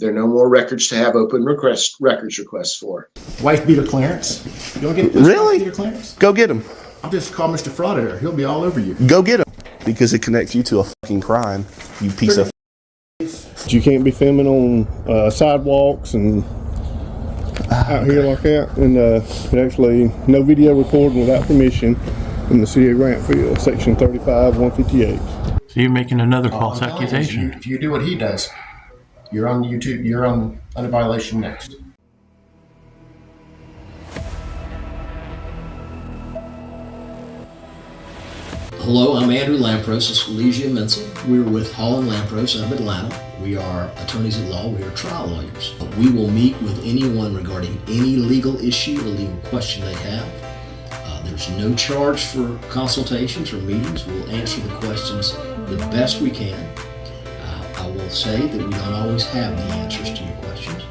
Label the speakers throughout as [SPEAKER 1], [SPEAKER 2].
[SPEAKER 1] There are no more records to have open records requests for.
[SPEAKER 2] Wife beater clearance. You want to get this
[SPEAKER 3] Really?
[SPEAKER 2] wife beater clearance?
[SPEAKER 3] Go get him.
[SPEAKER 2] I'll just call Mr. Frauditor. He'll be all over you.
[SPEAKER 3] Go get him. Because it connects you to a fucking crime, you piece of.
[SPEAKER 4] You can't be filming on sidewalks and out here like that, and actually no video recording without permission in the city of Grantville, section 35-158.
[SPEAKER 5] So you're making another false accusation.
[SPEAKER 2] If you do what he does, you're on YouTube. You're on under violation next.
[SPEAKER 6] Hello, I'm Andrew Lampros. This is Felicia Menzel. We're with Hall & Lampros out of Atlanta. We are attorneys at law. We are trial lawyers. We will meet with anyone regarding any legal issue or legal question they have. There's no charge for consultations or meetings. We'll answer the questions the best we can. I will say that we don't always have the answers to your questions,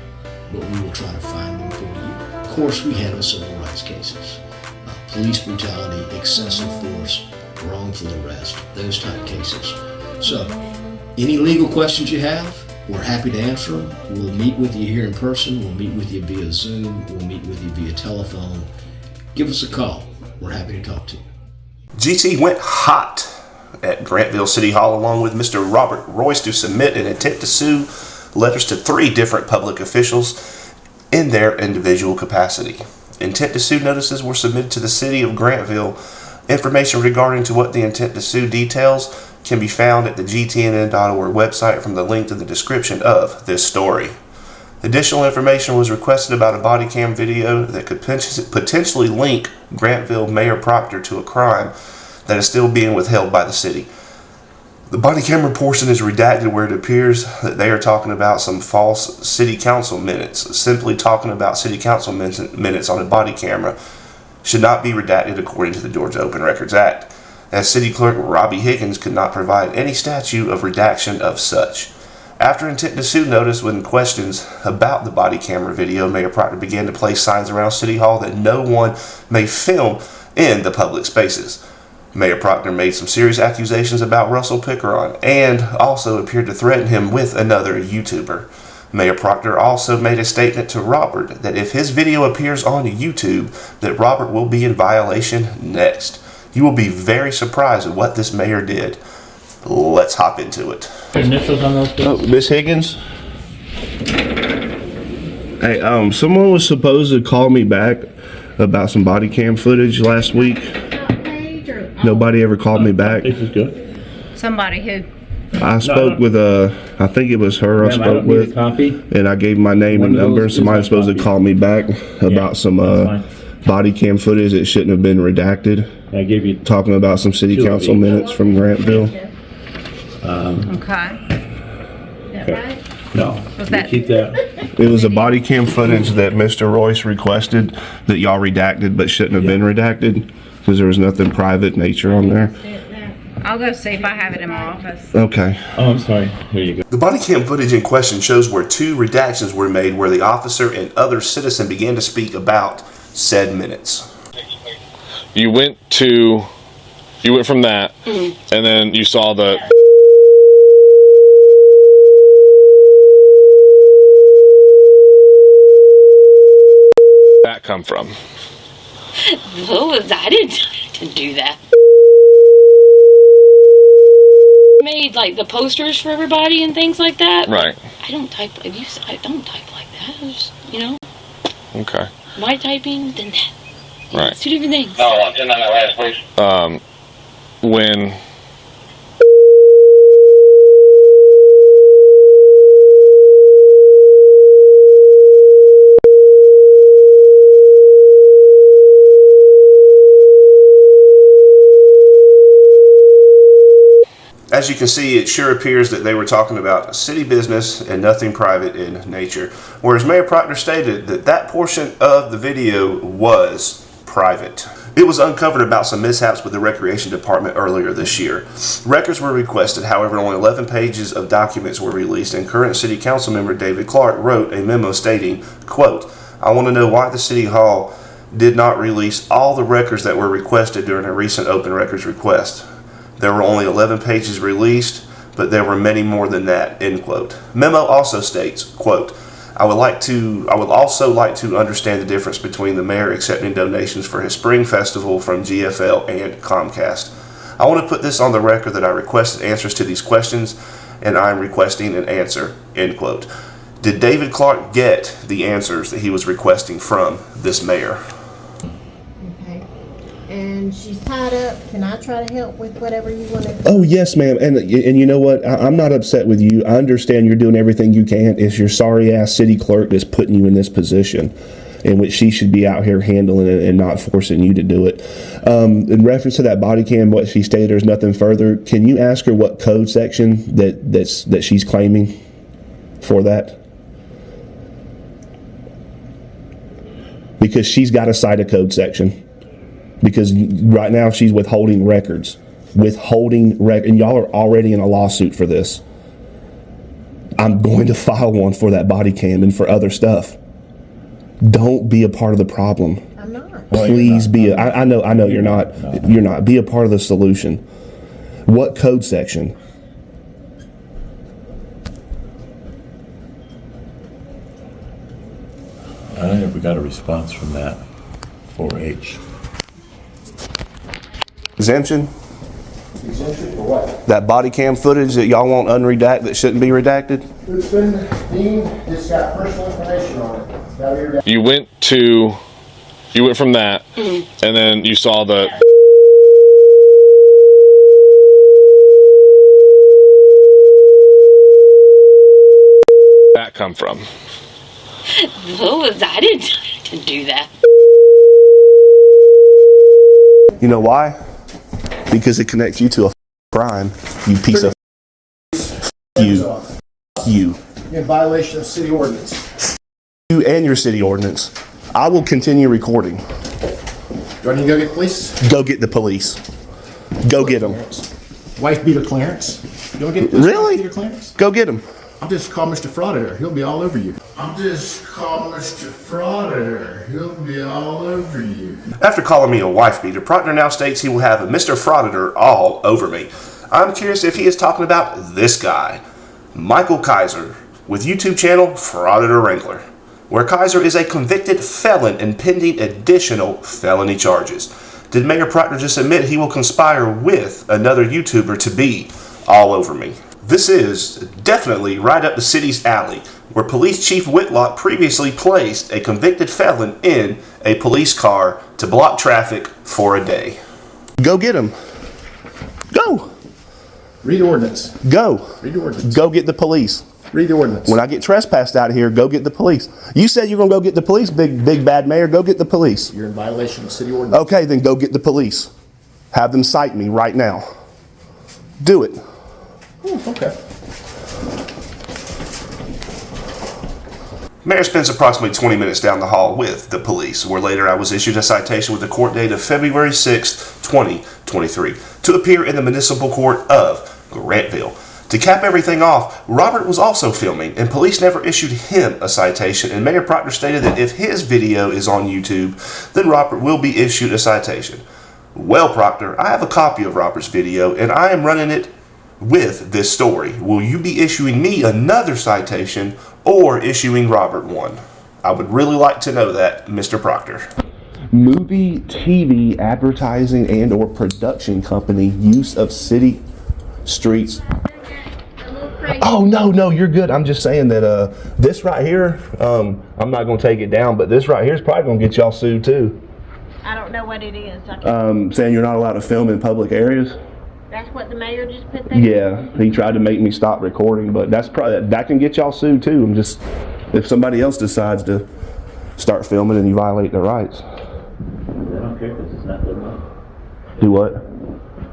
[SPEAKER 6] but we will try to find them for you. Of course, we handle civil rights cases, police brutality, excessive force, wrongful arrest, those type cases. So, any legal questions you have, we're happy to answer them. We'll meet with you here in person. We'll meet with you via Zoom. We'll meet with you via telephone. Give us a call. We're happy to talk to you.
[SPEAKER 3] GT went hot at Grantville City Hall along with Mr. Robert Royce to submit an intent to sue letters to 3 different public officials in their individual capacity. Intent to sue notices were submitted to the city of Grantville. Information regarding to what the intent to sue details can be found at the gtnn.org website from the link to the description of this story. Additional information was requested about a body cam video that could potentially link Grantville Mayor Proctor to a crime that is still being withheld by the city. The body camera portion is redacted where it appears that they are talking about some false city council minutes. Simply talking about city council minutes on a body camera should not be redacted according to the Georgia Open Records Act, as City Clerk Robbie Higgins could not provide any statute of redaction of such. After intent to sue notice with questions about the body camera video, Mayor Proctor began to place signs around City Hall that no one may film in the public spaces. Mayor Proctor made some serious accusations about Russell Pickeron and also appeared to threaten him with another YouTuber. Mayor Proctor also made a statement to Robert that if his video appears on YouTube, that Robert will be in violation next. You will be very surprised at what this mayor did. Let's hop into it.
[SPEAKER 5] Initials on those?
[SPEAKER 3] Oh, Miss Higgins? Hey, someone was supposed to call me back about some body cam footage last week. Nobody ever called me back.
[SPEAKER 5] This is good.
[SPEAKER 7] Somebody who?
[SPEAKER 3] I spoke with I think it was her I spoke with, and I gave my name and number. Somebody was supposed to call me back about some body cam footage that shouldn't have been redacted.
[SPEAKER 5] I gave you
[SPEAKER 3] talking about some city council minutes from Grantville.
[SPEAKER 7] Okay.
[SPEAKER 5] okay. No.
[SPEAKER 7] Was that?
[SPEAKER 5] Keep that.
[SPEAKER 3] It was a body cam footage that Mr. Royce requested that y'all redacted, but shouldn't have been redacted because there was nothing private nature on there.
[SPEAKER 7] I'll go see if I have it in my office.
[SPEAKER 3] Okay.
[SPEAKER 5] Oh, I'm sorry. Here you go.
[SPEAKER 3] The body cam footage in question shows where 2 redactions were made where the officer and other citizen began to speak about said minutes.
[SPEAKER 8] You went from that, and then you saw the. That come from?
[SPEAKER 9] No, I didn't do that. Made like the posters for everybody and things like that.
[SPEAKER 8] Right.
[SPEAKER 9] I don't type. I don't type like that. You know.
[SPEAKER 8] Okay.
[SPEAKER 9] My typing than that.
[SPEAKER 8] Right.
[SPEAKER 9] It's 2 different things.
[SPEAKER 8] No, turn on that last, please. When.
[SPEAKER 3] As you can see, it sure appears that they were talking about city business and nothing private in nature. Whereas Mayor Proctor stated that that portion of the video was private. It was uncovered about some mishaps with the Recreation Department earlier this year. Records were requested, however, only 11 pages of documents were released, and current City Council member David Clark wrote a memo stating, quote, "I want to know why the City Hall did not release all the records that were requested during a recent open records request. There were only 11 pages released, but there were many more than that, end quote. Memo also states, quote, I would also like to understand the difference between the mayor accepting donations for his spring festival from GFL and Comcast. I want to put this on the record that I requested answers to these questions, and I'm requesting an answer, end quote. Did David Clark get the answers that he was requesting from this mayor?
[SPEAKER 10] Okay. And she's tied up. Can I try to help with whatever you want to do?
[SPEAKER 3] Oh, yes, ma'am. And you know what? I'm not upset with you. I understand you're doing everything you can. It's your sorry-ass city clerk that's putting you in this position, in which she should be out here handling it and not forcing you to do it. In reference to that body cam, what she stated, there's nothing further. Can you ask her what code section that she's claiming for that? Because she's got to cite a code section. Because right now she's withholding records. And y'all are already in a lawsuit for this. I'm going to file one for that body cam and for other stuff. Don't be a part of the problem.
[SPEAKER 10] I'm not.
[SPEAKER 3] Please be. I know you're not.
[SPEAKER 5] No.
[SPEAKER 3] You're not. Be a part of the solution. What code section?
[SPEAKER 5] I never got a response from that 4H.
[SPEAKER 3] Exemption?
[SPEAKER 2] Exemption for what?
[SPEAKER 3] That body cam footage that y'all want unredacted that shouldn't be redacted?
[SPEAKER 2] It's been deemed, it's got personal information on it. It's gotta be redacted.
[SPEAKER 8] You went from that, and then you saw the. That come from?
[SPEAKER 9] No, I didn't do that.
[SPEAKER 3] You know why? Because it connects you to a crime. You piece of you. You.
[SPEAKER 2] In violation of city ordinance.
[SPEAKER 3] You and your city ordinance. I will continue recording.
[SPEAKER 2] Do I need to go get police?
[SPEAKER 3] Go get the police. Go get them.
[SPEAKER 2] Wife beater clearance. You don't get
[SPEAKER 3] Really?
[SPEAKER 2] wife beater clearance?
[SPEAKER 3] Go get them.
[SPEAKER 2] I'll just call Mr. Frauditor. He'll be all over you. I'll just call Mr. Frauditor. He'll be all over you.
[SPEAKER 3] After calling me a wife beater, Proctor now states he will have a Mr. Frauditor all over me. I'm curious if he is talking about this guy, Michael Kaiser, with YouTube channel Frauditor Wrangler, where Kaiser is a convicted felon and pending additional felony charges. Did Mayor Proctor just admit he will conspire with another YouTuber to be all over me? This is definitely right up the city's alley, where Police Chief Whitlock previously placed a convicted felon in a police car to block traffic for a day. Go get him. Go.
[SPEAKER 2] Read the ordinance.
[SPEAKER 3] Go.
[SPEAKER 2] Read the ordinance.
[SPEAKER 3] Go get the police.
[SPEAKER 2] Read the ordinance.
[SPEAKER 3] When I get trespassed out of here, go get the police. You said you're going to go get the police, big bad mayor. Go get the police.
[SPEAKER 2] You're in violation of city ordinance.
[SPEAKER 3] Okay, then go get the police. Have them cite me right now. Do it.
[SPEAKER 2] Okay.
[SPEAKER 3] Mayor spends approximately 20 minutes down the hall with the police, where later I was issued a citation with a court date of February 6, 2023, to appear in the Municipal Court of Grantville. To cap everything off, Robert was also filming, and police never issued him a citation, and Mayor Proctor stated that if his video is on YouTube, then Robert will be issued a citation. Well, Proctor, I have a copy of Robert's video, and I am running it with this story. Will you be issuing me another citation or issuing Robert one? I would really like to know that, Mr. Proctor. Movie, TV, advertising, and or production company use of city streets. Oh, no, you're good. I'm just saying that this right here, I'm not going to take it down, but this right here is probably going to get y'all sued too.
[SPEAKER 10] I don't know what it is.
[SPEAKER 3] Saying you're not allowed to film in public areas.
[SPEAKER 10] That's what the mayor just put there?
[SPEAKER 3] Yeah, he tried to make me stop recording, but that can get y'all sued too. I'm just, if somebody else decides to start filming and you violate their rights.
[SPEAKER 5] They don't care because it's not their money.
[SPEAKER 3] Do what?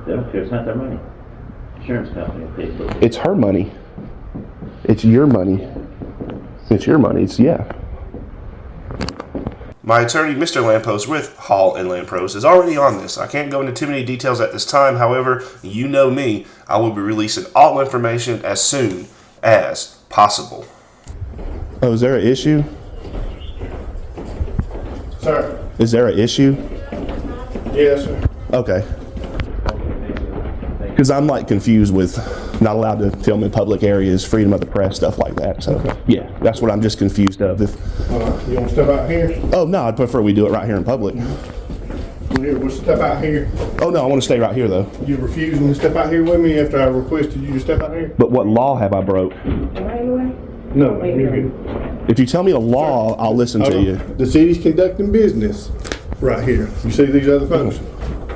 [SPEAKER 5] They don't care, it's not their money. Insurance company pays for it.
[SPEAKER 3] It's her money. It's your money. It's your money. Yeah. My attorney, Mr. Lampos, with Hall and Lampros, is already on this. I can't go into too many details at this time. However, you know me. I will be releasing all information as soon as possible. Oh, is there an issue?
[SPEAKER 2] Sir.
[SPEAKER 3] Is there an issue?
[SPEAKER 2] Yes, sir.
[SPEAKER 3] Okay. Because I'm like confused with Not allowed to film in public areas, freedom of the press, stuff like that. So, yeah, that's what I'm just confused of.
[SPEAKER 4] You want to step out here?
[SPEAKER 3] Oh, no, I'd prefer we do it right here in public.
[SPEAKER 4] Here, we'll step out here.
[SPEAKER 3] Oh, no, I want to stay right here, though.
[SPEAKER 4] You're refusing to step out here with me after I requested you to step out here?
[SPEAKER 3] But what law have I broke?
[SPEAKER 4] No, you're good.
[SPEAKER 3] If you tell me a law, I'll listen to you.
[SPEAKER 4] The city's conducting business right here. You see these other folks?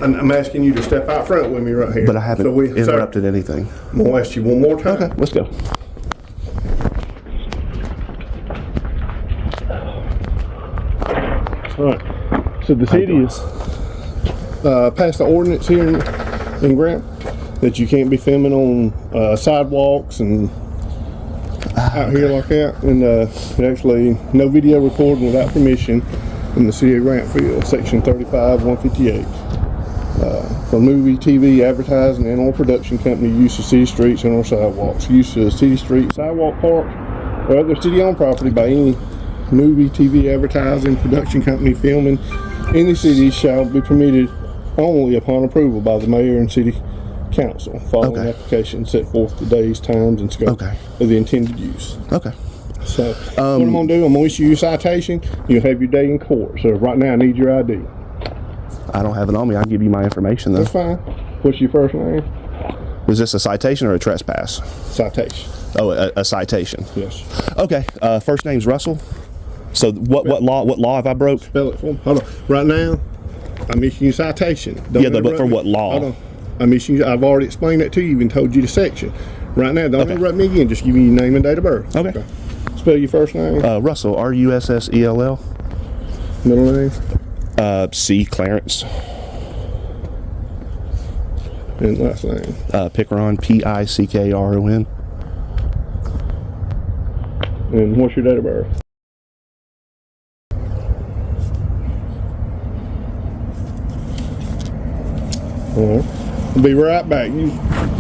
[SPEAKER 4] And I'm asking you to step out front with me right here.
[SPEAKER 3] But I haven't interrupted anything.
[SPEAKER 4] I'm going to ask you one more time.
[SPEAKER 3] Okay, let's go.
[SPEAKER 4] All right. So the city is passed the ordinance here in Grant that you can't be filming on sidewalks and out here like that, and actually no video recording without permission in the city of Grantville, section 35-158. For movie, TV, advertising, and or production company use of city streets and or sidewalks. Use of city street, sidewalk, park, or other city-owned property by any movie, TV, advertising, production company filming in the city shall be permitted only upon approval by the mayor and city council, following the application set forth the days, times, and scope of the intended use.
[SPEAKER 3] Okay.
[SPEAKER 4] So what I'm going to do, I'm going to issue you a citation. You'll have your day in court. So right now I need your ID.
[SPEAKER 3] I don't have it on me. I'll give you my information, though.
[SPEAKER 4] That's fine. What's your first name?
[SPEAKER 3] Was this a citation or a trespass?
[SPEAKER 4] Citation.
[SPEAKER 3] Oh, a citation.
[SPEAKER 4] Yes.
[SPEAKER 3] Okay. First name's Russell. So what law have I broke?
[SPEAKER 4] Spell it for me. Hold on. Right now, I'm issuing you a citation. Don't
[SPEAKER 3] but for what law?
[SPEAKER 4] Hold on. I'm issuing you, I've already explained that to you and told you the section. Right now, don't interrupt me again. Just give me your name and date of birth.
[SPEAKER 3] Okay.
[SPEAKER 4] Spell your first name.
[SPEAKER 3] Russell. Russell.
[SPEAKER 4] Middle name.
[SPEAKER 3] C. Clarence.
[SPEAKER 4] And last name.
[SPEAKER 3] Pickron. Pickron.
[SPEAKER 4] And what's your date of birth? Alright. I'll be right back. You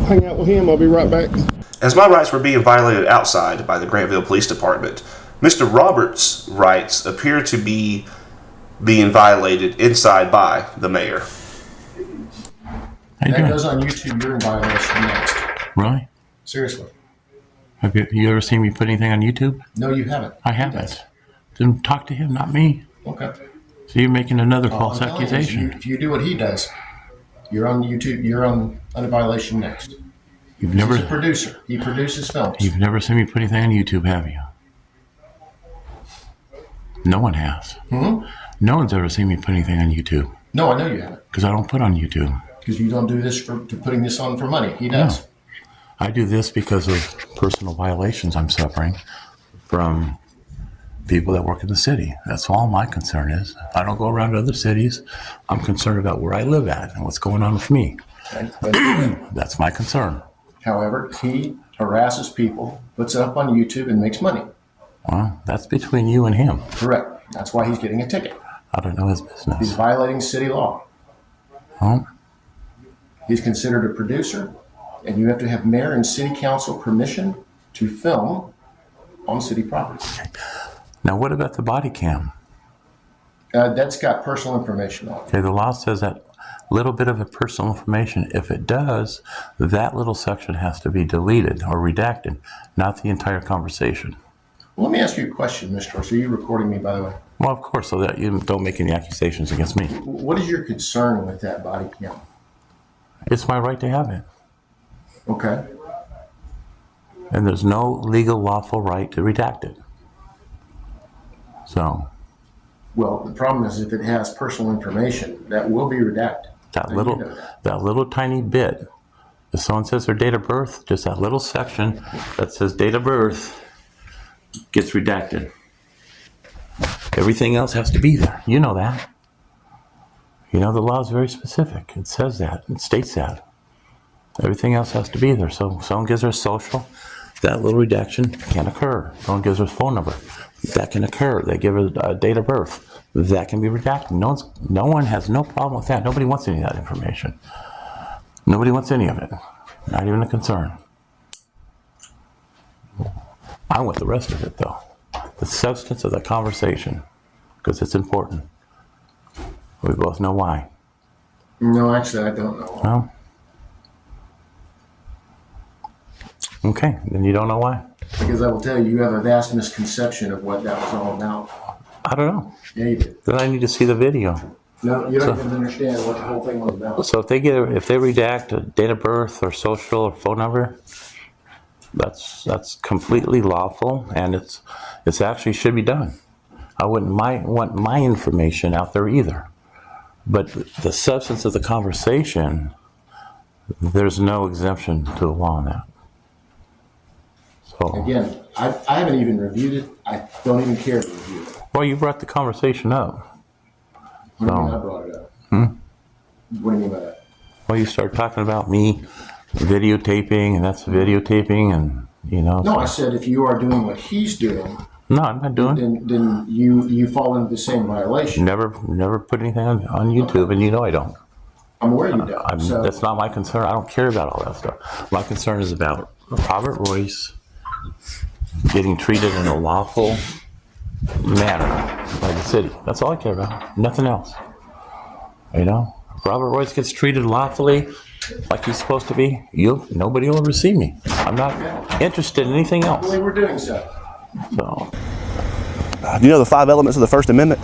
[SPEAKER 4] hang out with him, I'll be right back.
[SPEAKER 3] As my rights were being violated outside by the Grantville Police Department, Mr. Roberts' rights appear to be being violated inside by the mayor.
[SPEAKER 11] That goes on YouTube. You're in violation next.
[SPEAKER 12] Really?
[SPEAKER 11] Seriously.
[SPEAKER 12] Have you ever seen me put anything on YouTube?
[SPEAKER 11] No, you haven't.
[SPEAKER 12] I haven't. Then talk to him, not me.
[SPEAKER 11] Okay.
[SPEAKER 12] So you're making another
[SPEAKER 11] All
[SPEAKER 12] false
[SPEAKER 11] I'm telling you is
[SPEAKER 12] accusation.
[SPEAKER 11] if you do what he does, you're on YouTube. You're on a violation next.
[SPEAKER 12] You've never.
[SPEAKER 11] He's a producer. He produces films.
[SPEAKER 12] You've never seen me put anything on YouTube, have you? No one has.
[SPEAKER 11] Hmm?
[SPEAKER 12] No one's ever seen me put anything on YouTube.
[SPEAKER 11] No, I know you haven't.
[SPEAKER 12] Because I don't put on YouTube.
[SPEAKER 11] Because you don't do this to putting this on for money. He does.
[SPEAKER 12] No. I do this because of personal violations I'm suffering from people that work in the city. That's all my concern is. I don't go around to other cities. I'm concerned about where I live at and what's going on with me. That's my concern.
[SPEAKER 11] However, he harasses people, puts it up on YouTube, and makes money.
[SPEAKER 12] Well, that's between you and him.
[SPEAKER 11] Correct. That's why he's getting a ticket.
[SPEAKER 12] I don't know his business.
[SPEAKER 11] He's violating city law.
[SPEAKER 12] Well,
[SPEAKER 11] he's considered a producer, and you have to have mayor and city council permission to film on city property.
[SPEAKER 12] now what about the body cam?
[SPEAKER 11] That's got personal information on it.
[SPEAKER 12] Okay, the law says that little bit of a personal information. If it does, that little section has to be deleted or redacted, not the entire conversation.
[SPEAKER 11] Well, let me ask you a question, Mr. Ross. Are you recording me, by the way?
[SPEAKER 12] Well, of course, so that you don't make any accusations against me.
[SPEAKER 11] What is your concern with that body cam?
[SPEAKER 12] It's my right to have it.
[SPEAKER 11] Okay.
[SPEAKER 12] And there's no legal, lawful right to redact it. So.
[SPEAKER 11] Well, the problem is if it has personal information, that will be redacted.
[SPEAKER 12] That little tiny bit, if someone says their date of birth, just that little section that says date of birth gets redacted. Everything else has to be there. You know that. You know, the law is very specific. It says that. It states that. Everything else has to be there. So if someone gives their social, that little redaction can occur. Someone gives their phone number, that can occur. They give a date of birth, that can be redacted. No one has no problem with that. Nobody wants any of that information. Nobody wants any of it. Not even a concern. I want the rest of it, though. The substance of the conversation, because it's important. We both know why.
[SPEAKER 11] No, actually, I don't know.
[SPEAKER 12] Well, Okay, then you don't know why?
[SPEAKER 11] Because I will tell you, you have a vast misconception of what that was all about.
[SPEAKER 12] I don't know.
[SPEAKER 11] Yeah, you do.
[SPEAKER 12] Then I need to see the video.
[SPEAKER 11] No, you don't even understand what the whole thing was about.
[SPEAKER 12] So if they redact a date of birth or social or phone number, that's completely lawful, and it's actually should be done. I wouldn't want my information out there either. But the substance of the conversation, there's no exemption to the law on that. So
[SPEAKER 11] again, I haven't even reviewed it. I don't even care to review it.
[SPEAKER 12] Well, you brought the conversation up.
[SPEAKER 11] What do you mean I brought it up? What do you mean by that?
[SPEAKER 12] Well, you start talking about me videotaping, and that's videotaping, and
[SPEAKER 11] No,
[SPEAKER 12] so.
[SPEAKER 11] I said if you are doing what he's doing.
[SPEAKER 12] No, I'm not doing.
[SPEAKER 11] Then you fall into the same violation.
[SPEAKER 12] Never put anything on YouTube, and I don't.
[SPEAKER 11] I'm aware you don't. So
[SPEAKER 12] that's not my concern. I don't care about all that stuff. My concern is about Robert Royce getting treated in a lawful manner by the city. That's all I care about. Nothing else. If Robert Royce gets treated lawfully, like he's supposed to be, nobody will ever see me. I'm not interested in anything else.
[SPEAKER 11] the way we're doing so.
[SPEAKER 12] So,
[SPEAKER 3] Do you know the 5 elements of the First Amendment?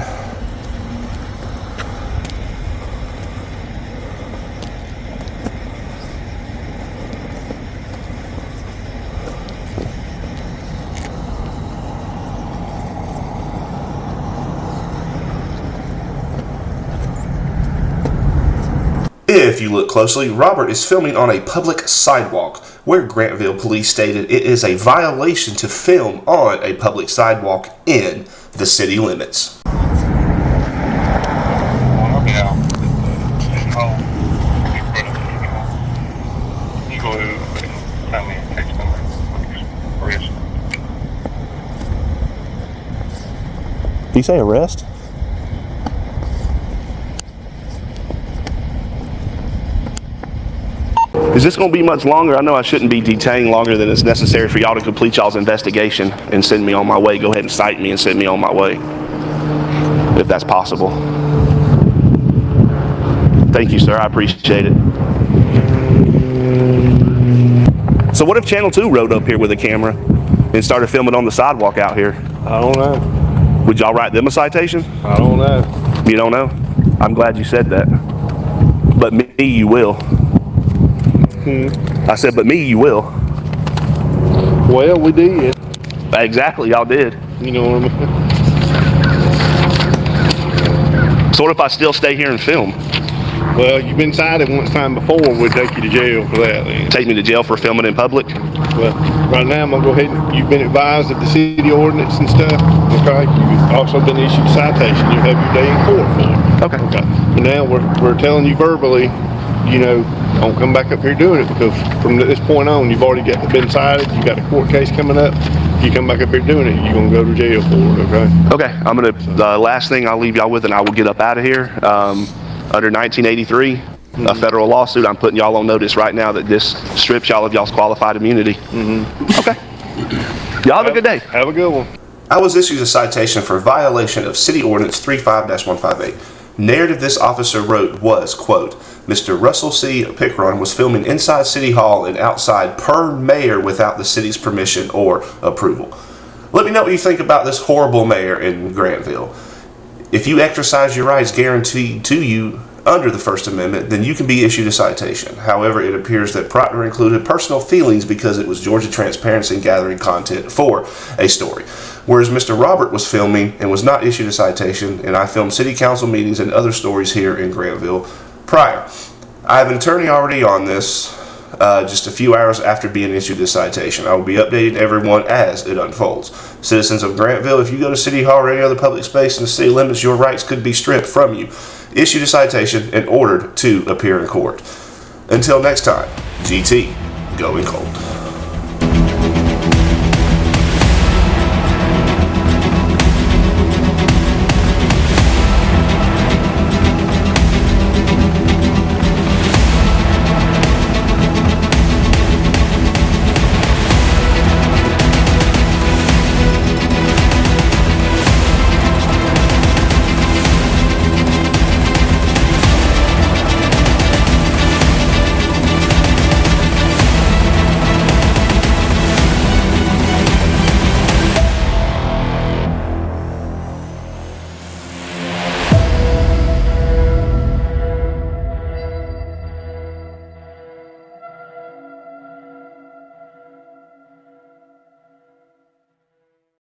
[SPEAKER 3] If you look closely, Robert is filming on a public sidewalk, where Grantville police stated it is a violation to film on a public sidewalk in the city limits. Did you say arrest? Is this going to be much longer? I know I shouldn't be detaining longer than it's necessary for y'all to complete y'all's investigation and send me on my way. Go ahead and cite me and send me on my way, if that's possible. Thank you, sir. I appreciate it. So what if Channel 2 rode up here with a camera and started filming on the sidewalk out here?
[SPEAKER 4] I don't know.
[SPEAKER 3] Would y'all write them a citation?
[SPEAKER 4] I don't know.
[SPEAKER 3] You don't know? I'm glad you said that. But me, you will. I said, but me, you will.
[SPEAKER 4] Well, we did.
[SPEAKER 3] Exactly, y'all did.
[SPEAKER 4] You know what I mean?
[SPEAKER 3] So what if I still stay here and film?
[SPEAKER 4] Well, you've been cited one time before. We'd take you to jail for that. Then.
[SPEAKER 3] Take me to jail for filming in public?
[SPEAKER 4] Well, right now I'm gonna go ahead and you've been advised of the city ordinance and stuff. Okay. You've also been issued a citation. You have your day in court for it.
[SPEAKER 3] Okay.
[SPEAKER 4] And now we're telling you verbally, don't come back up here doing it, because from this point on, you've already been cited. You got a court case coming up. If you come back up here doing it, you're gonna go to jail for it. Okay.
[SPEAKER 3] Okay. I'm gonna. The last thing I'll leave y'all with, and I will get up out of here. Under 1983, a federal lawsuit. I'm putting y'all on notice right now that this strips y'all of y'all's qualified immunity. Okay. Y'all have a good day.
[SPEAKER 4] Have a good one.
[SPEAKER 3] I was issued a citation for violation of City Ordinance 35-158. Narrative this officer wrote was, quote, Mr. Russell C. Pickron was filming inside City Hall and outside per mayor without the city's permission or approval. Let me know what you think about this horrible mayor in Grantville. If you exercise your rights guaranteed to you under the First Amendment, then you can be issued a citation. However, it appears that Proctor included personal feelings because it was Georgia Transparency gathering content for a story. Whereas Mr. Robert was filming and was not issued a citation, and I filmed city council meetings and other stories here in Grantville prior. I have an attorney already on this just a few hours after being issued this citation. I will be updating everyone as it unfolds. Citizens of Grantville, if you go to City Hall or any other public space in the city limits, your rights could be stripped from you, issued a citation, and ordered to appear in court. Until next time, GT, going cold.